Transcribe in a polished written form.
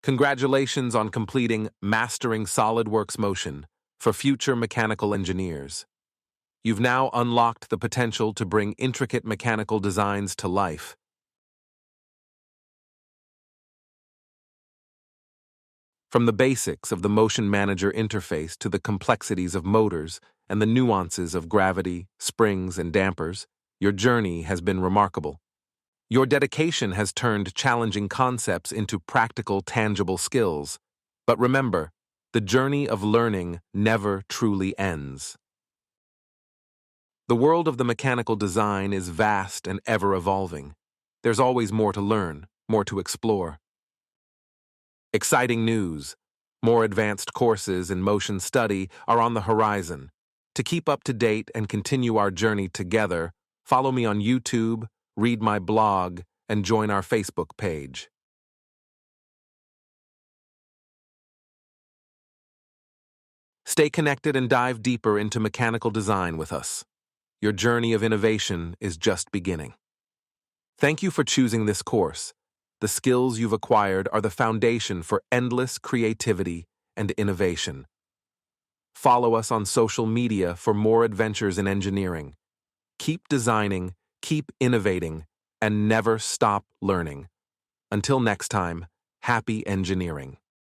Congratulations on completing Mastering SOLIDWORKS Motion for future mechanical engineers. You've now unlocked the potential to bring intricate mechanical designs to life. From the basics of the Motion Manager interface to the complexities of motors and the nuances of gravity, springs, and dampers, your journey has been remarkable. Your dedication has turned challenging concepts into practical, tangible skills. But remember, the journey of learning never truly ends. The world of the mechanical design is vast and ever-evolving. There's always more to learn, more to explore. Exciting news! More advanced courses in motion study are on the horizon. To keep up to date and continue our journey together, follow me on YouTube, read my blog, and join our Facebook page. Stay connected and dive deeper into mechanical design with us. Your journey of innovation is just beginning. Thank you for choosing this course. The skills you've acquired are the foundation for endless creativity and innovation. Follow us on social media for more adventures in engineering. Keep designing, keep innovating, and never stop learning. Until next time, happy engineering.